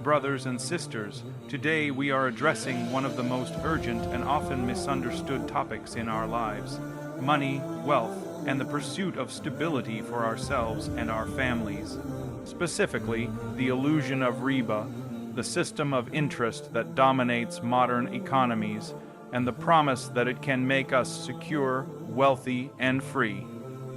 Brothers and sisters, today we are addressing one of the most urgent and often misunderstood topics in our lives: money, wealth, and the pursuit of stability for ourselves and our families. Specifically, the illusion of riba, the system of interest that dominates modern economies, and the promise that it can make us secure, wealthy, and free.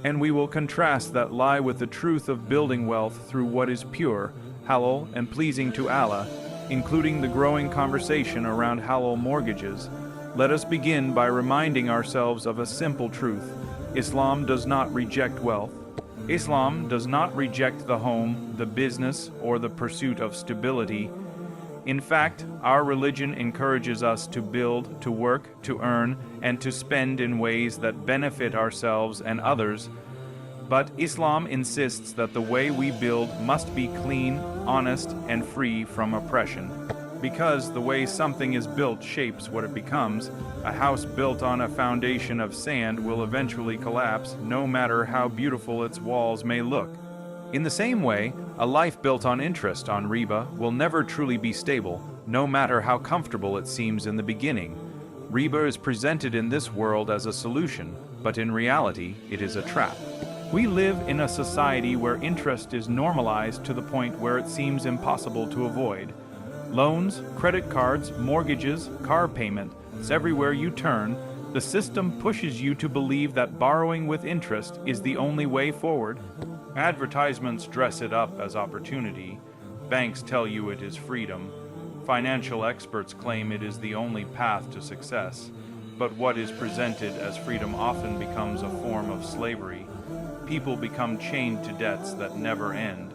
And we will contrast that lie with the truth of building wealth through what is pure, halal, and pleasing to Allah, including the growing conversation around halal mortgages. Let us begin by reminding ourselves of a simple truth. Islam does not reject wealth. Islam does not reject the home, the business, or the pursuit of stability. In fact, our religion encourages us to build, to work, to earn, and to spend in ways that benefit ourselves and others. But Islam insists that the way we build must be clean, honest, and free from oppression. Because the way something is built shapes what it becomes, a house built on a foundation of sand will eventually collapse, no matter how beautiful its walls may look. In the same way, a life built on interest, on riba, will never truly be stable, no matter how comfortable it seems in the beginning. Riba is presented in this world as a solution, but in reality, it is a trap. We live in a society where interest is normalized to the point where it seems impossible to avoid. Loans, credit cards, mortgages, car payment, it's everywhere you turn. The system pushes you to believe that borrowing with interest is the only way forward. Advertisements dress it up as opportunity. Banks tell you it is freedom. Financial experts claim it is the only path to success. But what is presented as freedom often becomes a form of slavery. People become chained to debts that never end.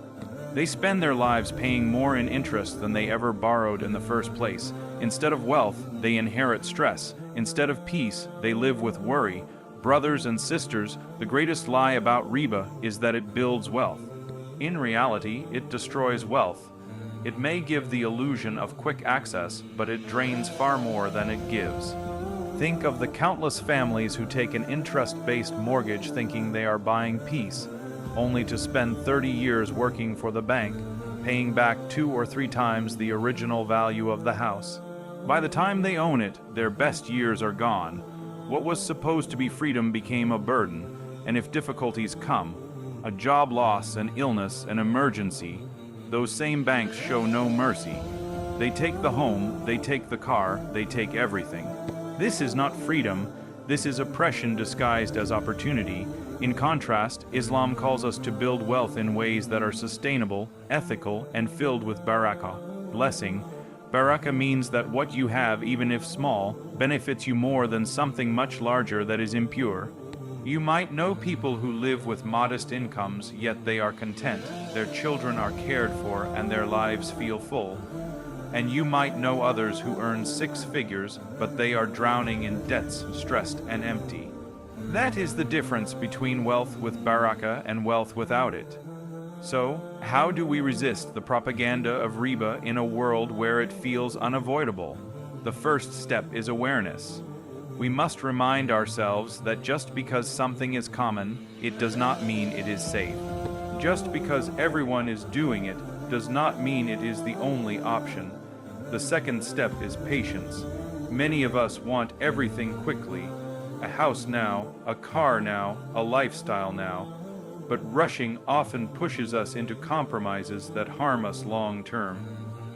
They spend their lives paying more in interest than they ever borrowed in the first place. Instead of wealth, they inherit stress. Instead of peace, they live with worry. Brothers and sisters, the greatest lie about riba is that it builds wealth. In reality, it destroys wealth. It may give the illusion of quick access, but it drains far more than it gives. Think of the countless families who take an interest-based mortgage thinking they are buying peace, only to spend 30 years working for the bank, paying back 2 or 3 times the original value of the house. By the time they own it, their best years are gone. What was supposed to be freedom became a burden, and if difficulties come, a job loss, an illness, an emergency, those same banks show no mercy. They take the home, they take the car, they take everything. This is not freedom, this is oppression disguised as opportunity. In contrast, Islam calls us to build wealth in ways that are sustainable, ethical, and filled with barakah, blessing. Barakah means that what you have, even if small, benefits you more than something much larger that is impure. You might know people who live with modest incomes, yet they are content, their children are cared for, and their lives feel full. And you might know others who earn 6 figures, but they are drowning in debts, stressed and empty. That is the difference between wealth with barakah and wealth without it. So, how do we resist the propaganda of riba in a world where it feels unavoidable? The first step is awareness. We must remind ourselves that just because something is common, it does not mean it is safe. Just because everyone is doing it does not mean it is the only option. The second step is patience. Many of us want everything quickly. A house now, a car now, a lifestyle now. But rushing often pushes us into compromises that harm us long term.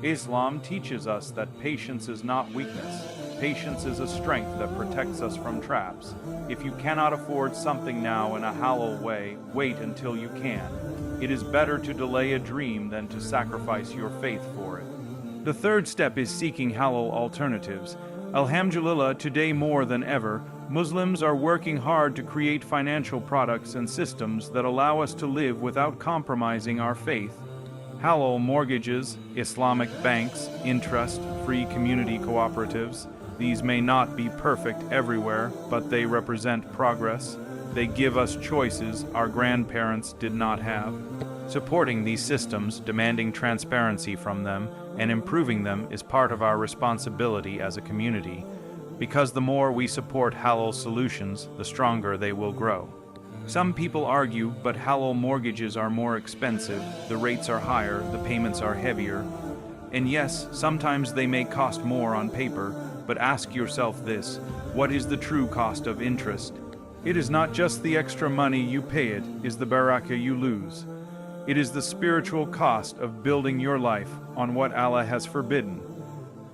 Islam teaches us that patience is not weakness. Patience is a strength that protects us from traps. If you cannot afford something now in a halal way, wait until you can. It is better to delay a dream than to sacrifice your faith for it. The third step is seeking halal alternatives. Alhamdulillah, today more than ever, Muslims are working hard to create financial products and systems that allow us to live without compromising our faith. Halal mortgages, Islamic banks, interest-free community cooperatives. These may not be perfect everywhere, but they represent progress. They give us choices our grandparents did not have. Supporting these systems, demanding transparency from them, and improving them is part of our responsibility as a community. because the more we support halal solutions, the stronger they will grow. Some people argue, but halal mortgages are more expensive, the rates are higher, the payments are heavier. And yes, sometimes they may cost more on paper, but ask yourself this: what is the true cost of interest? It is not just the extra money you pay, it is the barakah you lose. It is the spiritual cost of building your life on what Allah has forbidden.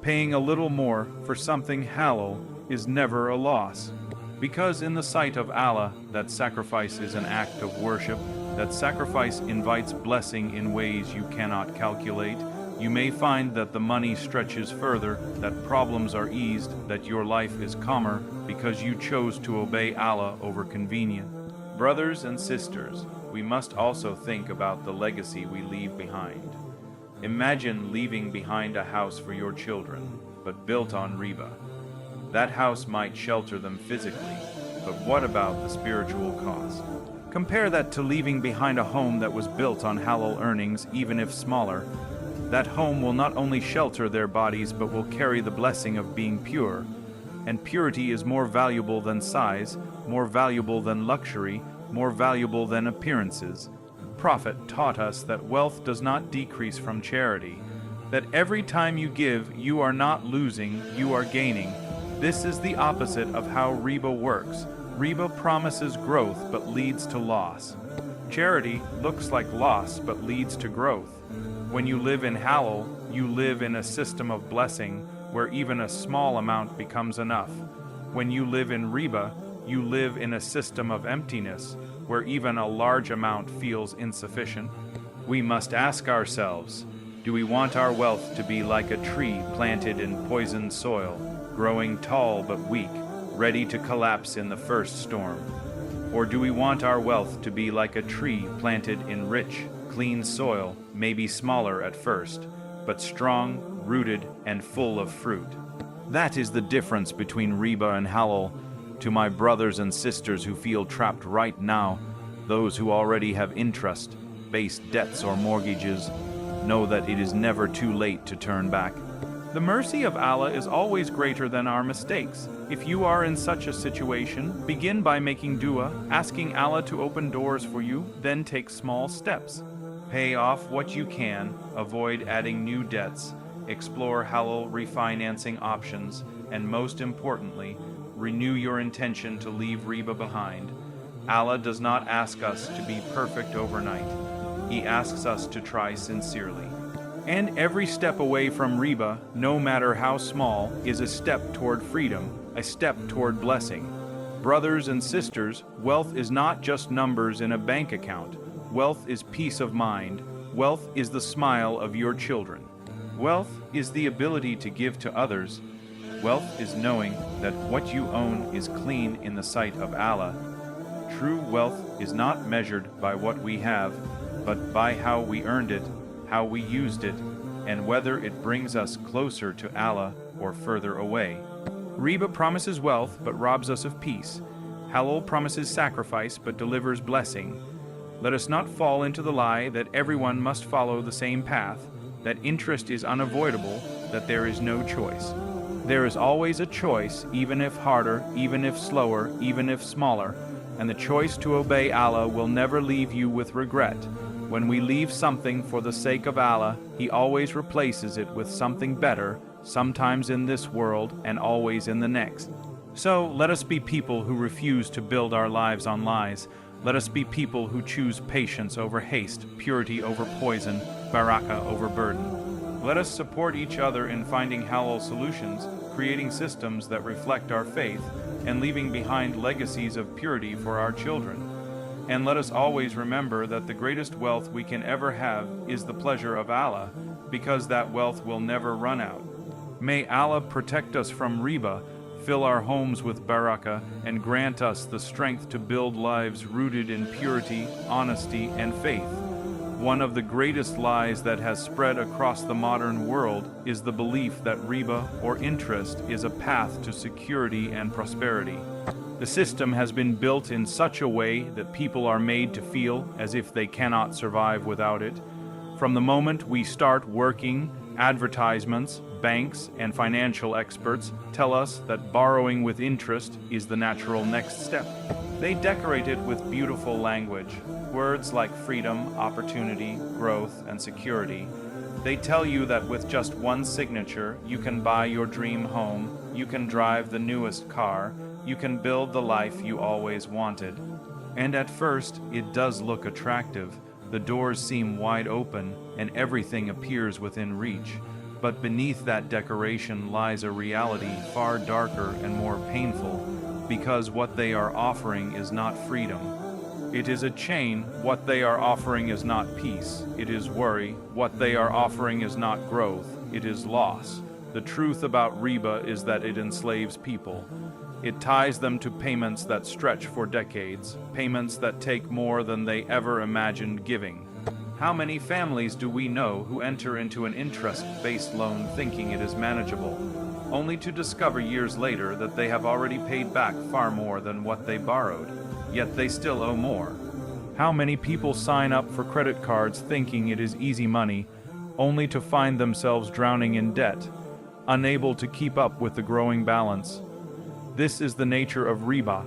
Paying a little more for something halal is never a loss. Because in the sight of Allah, that sacrifice is an act of worship, that sacrifice invites blessing in ways you cannot calculate. You may find that the money stretches further, that problems are eased, that your life is calmer because you chose to obey Allah over convenience. Brothers and sisters, we must also think about the legacy we leave behind. Imagine leaving behind a house for your children, but built on riba. That house might shelter them physically, but what about the spiritual cost? Compare that to leaving behind a home that was built on halal earnings, even if smaller. That home will not only shelter their bodies, but will carry the blessing of being pure. And purity is more valuable than size, more valuable than luxury, more valuable than appearances. Prophet taught us that wealth does not decrease from charity, that every time you give, you are not losing, you are gaining. This is the opposite of how riba works. Riba promises growth but leads to loss. Charity looks like loss but leads to growth. When you live in halal, you live in a system of blessing where even a small amount becomes enough. When you live in riba, you live in a system of emptiness where even a large amount feels insufficient. We must ask ourselves, do we want our wealth to be like a tree planted in poisoned soil, growing tall but weak, ready to collapse in the first storm? Or do we want our wealth to be like a tree planted in rich, clean soil, maybe smaller at first, but strong, rooted, and full of fruit? That is the difference between riba and halal. To my brothers and sisters who feel trapped right now, those who already have interest-based debts or mortgages, know that it is never too late to turn back. The mercy of Allah is always greater than our mistakes. If you are in such a situation, begin by making dua, asking Allah to open doors for you, then take small steps. Pay off what you can, avoid adding new debts, explore halal refinancing options, and most importantly, renew your intention to leave riba behind. Allah does not ask us to be perfect overnight. He asks us to try sincerely. And every step away from riba, no matter how small, is a step toward freedom, a step toward blessing. Brothers and sisters, wealth is not just numbers in a bank account. Wealth is peace of mind. Wealth is the smile of your children. Wealth is the ability to give to others. Wealth is knowing that what you own is clean in the sight of Allah. True wealth is not measured by what we have, but by how we earned it, how we used it, and whether it brings us closer to Allah or further away. Riba promises wealth but robs us of peace. Halal promises sacrifice but delivers blessing. Let us not fall into the lie that everyone must follow the same path, that interest is unavoidable, that there is no choice. There is always a choice, even if harder, even if slower, even if smaller, and the choice to obey Allah will never leave you with regret. When we leave something for the sake of Allah, He always replaces it with something better, sometimes in this world and always in the next. So let us be people who refuse to build our lives on lies. Let us be people who choose patience over haste, purity over poison, barakah over burden. Let us support each other in finding halal solutions, creating systems that reflect our faith, and leaving behind legacies of purity for our children. And let us always remember that the greatest wealth we can ever have is the pleasure of Allah, because that wealth will never run out. May Allah protect us from riba, fill our homes with barakah, and grant us the strength to build lives rooted in purity, honesty, and faith. One of the greatest lies that has spread across the modern world is the belief that riba, or interest, is a path to security and prosperity. The system has been built in such a way that people are made to feel as if they cannot survive without it. From the moment we start working, advertisements, Banks and financial experts tell us that borrowing with interest is the natural next step. They decorate it with beautiful language, words like freedom, opportunity, growth, and security. They tell you that with just one signature, you can buy your dream home, you can drive the newest car, you can build the life you always wanted. And at first, it does look attractive. The doors seem wide open, and everything appears within reach. But beneath that decoration lies a reality far darker and more painful, because what they are offering is not freedom. It is a chain. What they are offering is not peace. It is worry. What they are offering is not growth. It is loss. The truth about riba is that it enslaves people. It ties them to payments that stretch for decades, payments that take more than they ever imagined giving. How many families do we know who enter into an interest-based loan thinking it is manageable, only to discover years later that they have already paid back far more than what they borrowed, yet they still owe more? How many people sign up for credit cards thinking it is easy money, only to find themselves drowning in debt, unable to keep up with the growing balance? This is the nature of riba.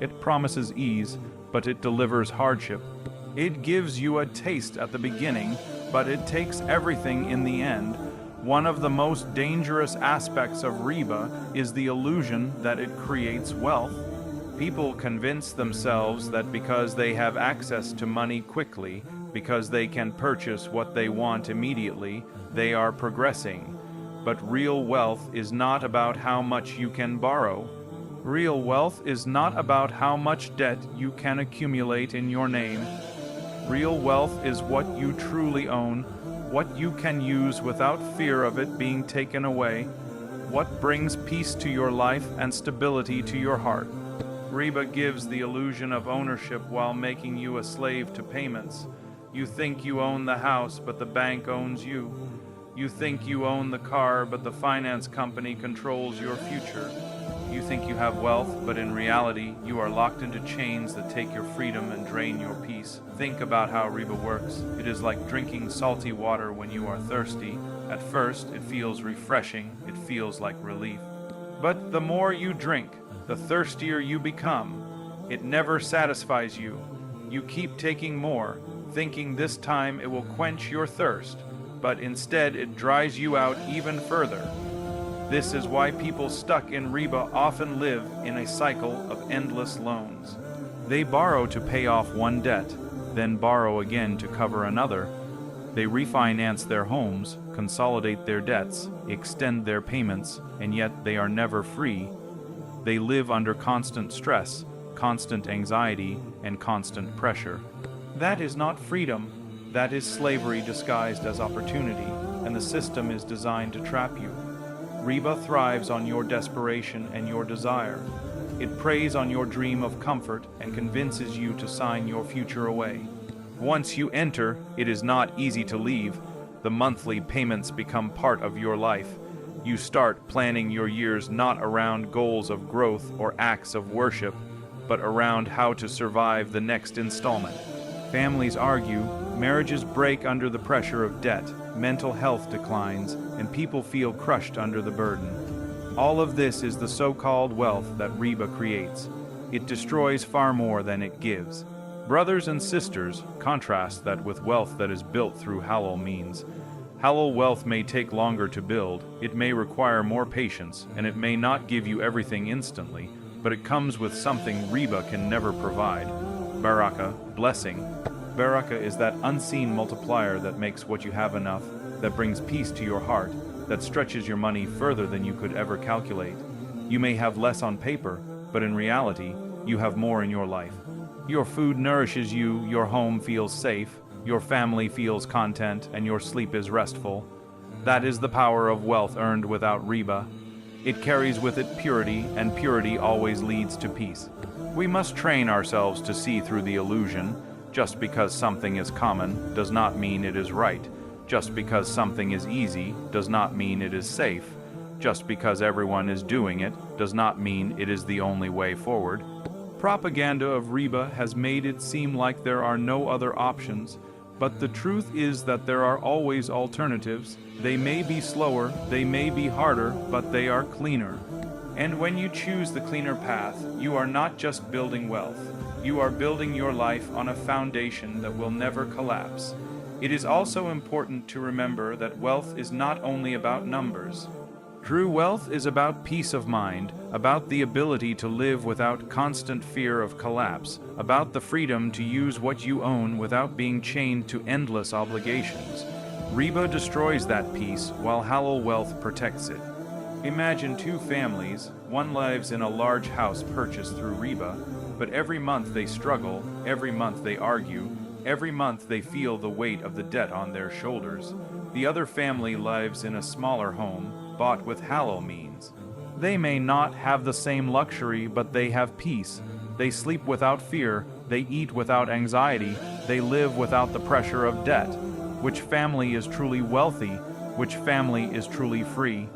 It promises ease, but it delivers hardship. It gives you a taste at the beginning, but it takes everything in the end. One of the most dangerous aspects of riba is the illusion that it creates wealth. People convince themselves that because they have access to money quickly, because they can purchase what they want immediately, they are progressing. But real wealth is not about how much you can borrow. Real wealth is not about how much debt you can accumulate in your name. Real wealth is what you truly own, what you can use without fear of it being taken away, what brings peace to your life and stability to your heart. Riba gives the illusion of ownership while making you a slave to payments. You think you own the house, but the bank owns you. You think you own the car, but the finance company controls your future. You think you have wealth, but in reality, you are locked into chains that take your freedom and drain your peace. Think about how riba works. It is like drinking salty water when you are thirsty. At first, it feels refreshing. It feels like relief. But the more you drink, the thirstier you become. It never satisfies you. You keep taking more, thinking this time it will quench your thirst, but instead it dries you out even further. This is why people stuck in riba often live in a cycle of endless loans. They borrow to pay off one debt, then borrow again to cover another. They refinance their homes, consolidate their debts, extend their payments, and yet they are never free. They live under constant stress, constant anxiety, and constant pressure. That is not freedom. That is slavery disguised as opportunity, and the system is designed to trap you. Riba thrives on your desperation and your desire. It preys on your dream of comfort and convinces you to sign your future away. Once you enter, it is not easy to leave. The monthly payments become part of your life. You start planning your years not around goals of growth or acts of worship, but around how to survive the next installment. Families argue, marriages break under the pressure of debt, mental health declines, and people feel crushed under the burden. All of this is the so-called wealth that riba creates. It destroys far more than it gives. Brothers and sisters, contrast that with wealth that is built through halal means. Halal wealth may take longer to build, it may require more patience, and it may not give you everything instantly, but it comes with something riba can never provide. Barakah, blessing. Barakah is that unseen multiplier that makes what you have enough, that brings peace to your heart, that stretches your money further than you could ever calculate. You may have less on paper, but in reality, you have more in your life. Your food nourishes you, your home feels safe, your family feels content, and your sleep is restful. That is the power of wealth earned without riba. It carries with it purity, and purity always leads to peace. We must train ourselves to see through the illusion. Just because something is common does not mean it is right. Just because something is easy does not mean it is safe. Just because everyone is doing it does not mean it is the only way forward. Propaganda of riba has made it seem like there are no other options. But the truth is that there are always alternatives. They may be slower, they may be harder, but they are cleaner. And when you choose the cleaner path, you are not just building wealth. You are building your life on a foundation that will never collapse. It is also important to remember that wealth is not only about numbers. True wealth is about peace of mind, about the ability to live without constant fear of collapse, about the freedom to use what you own without being chained to endless obligations. Riba destroys that peace, while halal wealth protects it. Imagine two families. One lives in a large house purchased through riba, but every month they struggle, every month they argue, every month they feel the weight of the debt on their shoulders. The other family lives in a smaller home, bought with halal means. They may not have the same luxury, but they have peace. They sleep without fear, they eat without anxiety, they live without the pressure of debt. Which family is truly wealthy? Which family is truly free?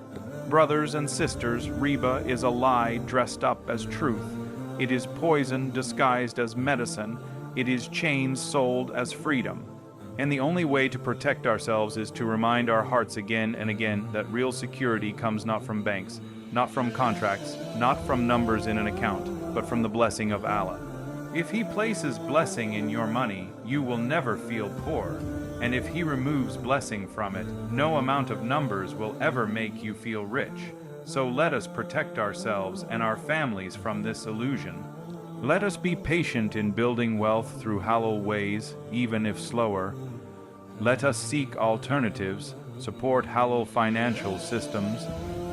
Brothers and sisters, riba is a lie dressed up as truth. It is poison disguised as medicine. It is chains sold as freedom. And the only way to protect ourselves is to remind our hearts again and again that real security comes not from banks, not from contracts, not from numbers in an account, but from the blessing of Allah. If He places blessing in your money, you will never feel poor. And if He removes blessing from it, no amount of numbers will ever make you feel rich. So let us protect ourselves and our families from this illusion. Let us be patient in building wealth through halal ways, even if slower. Let us seek alternatives, support halal financial systems,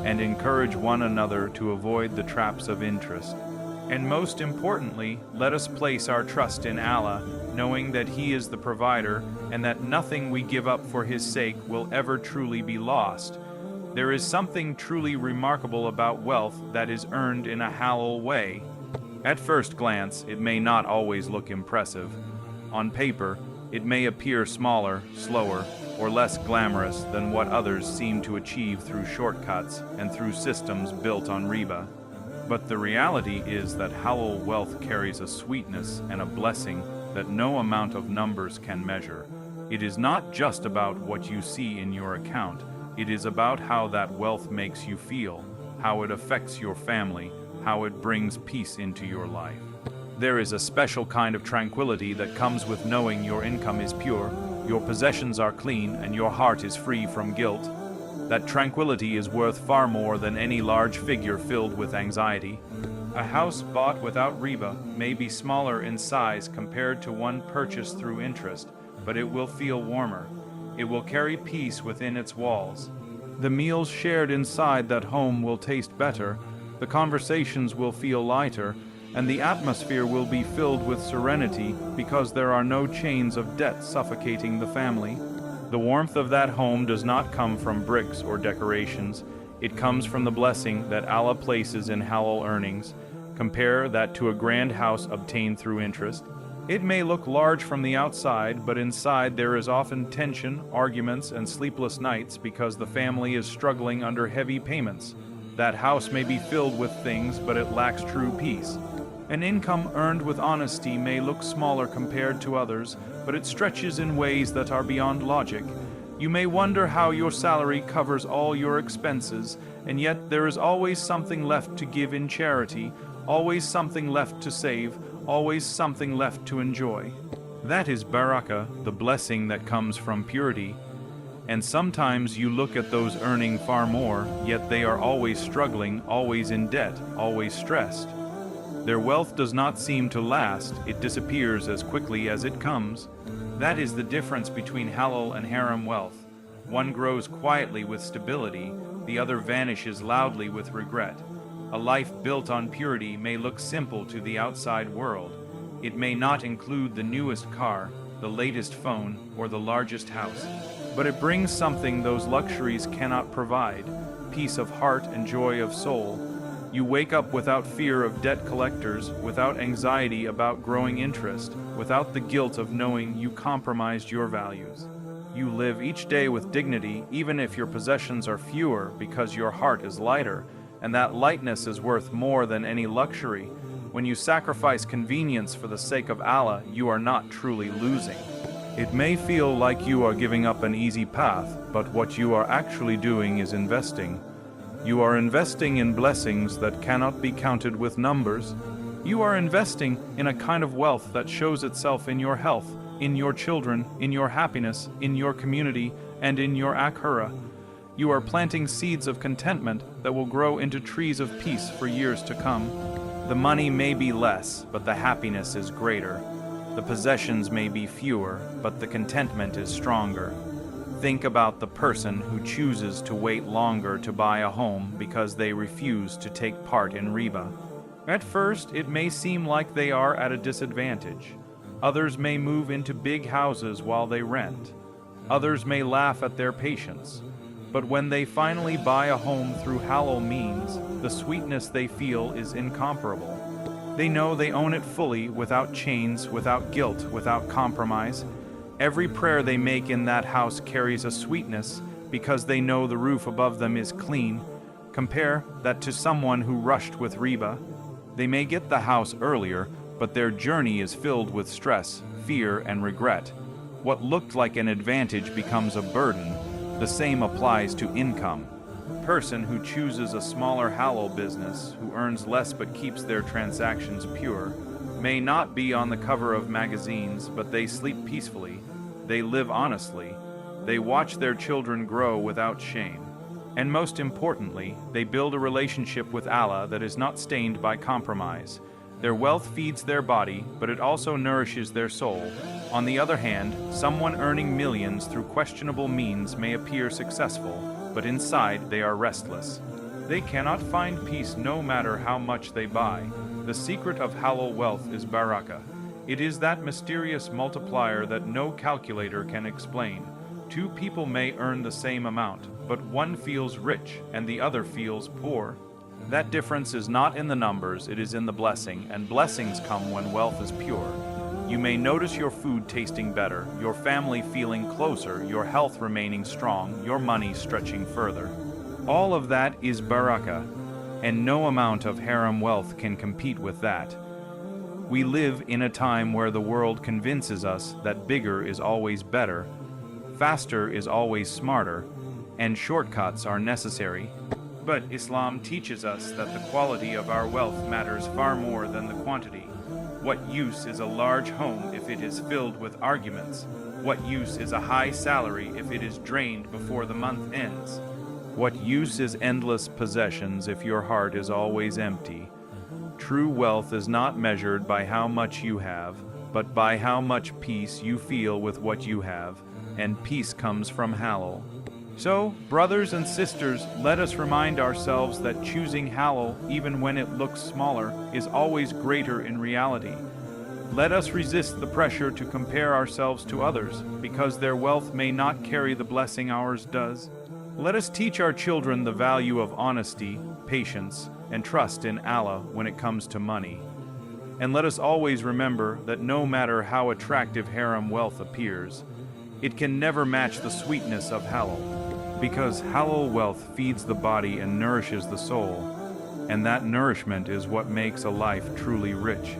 and encourage one another to avoid the traps of interest. And most importantly, let us place our trust in Allah, knowing that He is the provider and that nothing we give up for His sake will ever truly be lost. There is something truly remarkable about wealth that is earned in a halal way. At first glance, it may not always look impressive. On paper, it may appear smaller, slower, or less glamorous than what others seem to achieve through shortcuts and through systems built on riba. But the reality is that halal wealth carries a sweetness and a blessing that no amount of numbers can measure. It is not just about what you see in your account. It is about how that wealth makes you feel, how it affects your family, how it brings peace into your life. There is a special kind of tranquility that comes with knowing your income is pure, your possessions are clean, and your heart is free from guilt. That tranquility is worth far more than any large figure filled with anxiety. A house bought without riba may be smaller in size compared to one purchased through interest, but it will feel warmer. It will carry peace within its walls. The meals shared inside that home will taste better. The conversations will feel lighter, and the atmosphere will be filled with serenity because there are no chains of debt suffocating the family. The warmth of that home does not come from bricks or decorations. It comes from the blessing that Allah places in halal earnings. Compare that to a grand house obtained through interest. It may look large from the outside, but inside there is often tension, arguments, and sleepless nights because the family is struggling under heavy payments. That house may be filled with things, but it lacks true peace. An income earned with honesty may look smaller compared to others, but it stretches in ways that are beyond logic. You may wonder how your salary covers all your expenses, and yet there is always something left to give in charity, always something left to save, always something left to enjoy. That is Barakah, the blessing that comes from purity. And sometimes you look at those earning far more, yet they are always struggling, always in debt, always stressed. Their wealth does not seem to last, it disappears as quickly as it comes. That is the difference between halal and haram wealth. One grows quietly with stability, the other vanishes loudly with regret. A life built on purity may look simple to the outside world. It may not include the newest car, the latest phone, or the largest house. But it brings something those luxuries cannot provide: peace of heart and joy of soul. You wake up without fear of debt collectors, without anxiety about growing interest, without the guilt of knowing you compromised your values. You live each day with dignity, even if your possessions are fewer, because your heart is lighter, and that lightness is worth more than any luxury. When you sacrifice convenience for the sake of Allah, you are not truly losing. It may feel like you are giving up an easy path, but what you are actually doing is investing. You are investing in blessings that cannot be counted with numbers. You are investing in a kind of wealth that shows itself in your health, in your children, in your happiness, in your community, and in your akhira. You are planting seeds of contentment that will grow into trees of peace for years to come. The money may be less, but the happiness is greater. The possessions may be fewer, but the contentment is stronger. Think about the person who chooses to wait longer to buy a home because they refuse to take part in riba. At first, it may seem like they are at a disadvantage. Others may move into big houses while they rent. Others may laugh at their patience. But when they finally buy a home through halal means, the sweetness they feel is incomparable. They know they own it fully, without chains, without guilt, without compromise. Every prayer they make in that house carries a sweetness because they know the roof above them is clean. Compare that to someone who rushed with riba. They may get the house earlier, but their journey is filled with stress, fear, and regret. What looked like an advantage becomes a burden. The same applies to income. Person who chooses a smaller halal business, who earns less but keeps their transactions pure, may not be on the cover of magazines, but they sleep peacefully, they live honestly, they watch their children grow without shame. And most importantly, they build a relationship with Allah that is not stained by compromise. Their wealth feeds their body, but it also nourishes their soul. On the other hand, someone earning millions through questionable means may appear successful, but inside they are restless. They cannot find peace no matter how much they buy. The secret of halal wealth is barakah. It is that mysterious multiplier that no calculator can explain. Two people may earn the same amount, but one feels rich and the other feels poor. That difference is not in the numbers, it is in the blessing, and blessings come when wealth is pure. You may notice your food tasting better, your family feeling closer, your health remaining strong, your money stretching further. All of that is barakah, and no amount of haram wealth can compete with that. We live in a time where the world convinces us that bigger is always better, faster is always smarter, and shortcuts are necessary. But Islam teaches us that the quality of our wealth matters far more than the quantity. What use is a large home if it is filled with arguments? What use is a high salary if it is drained before the month ends? What use is endless possessions if your heart is always empty? True wealth is not measured by how much you have, but by how much peace you feel with what you have, and peace comes from halal. So, brothers and sisters, let us remind ourselves that choosing halal, even when it looks smaller, is always greater in reality. Let us resist the pressure to compare ourselves to others, because their wealth may not carry the blessing ours does. Let us teach our children the value of honesty, patience, and trust in Allah when it comes to money. And let us always remember that no matter how attractive haram wealth appears, it can never match the sweetness of halal. Because halal wealth feeds the body and nourishes the soul, and that nourishment is what makes a life truly rich.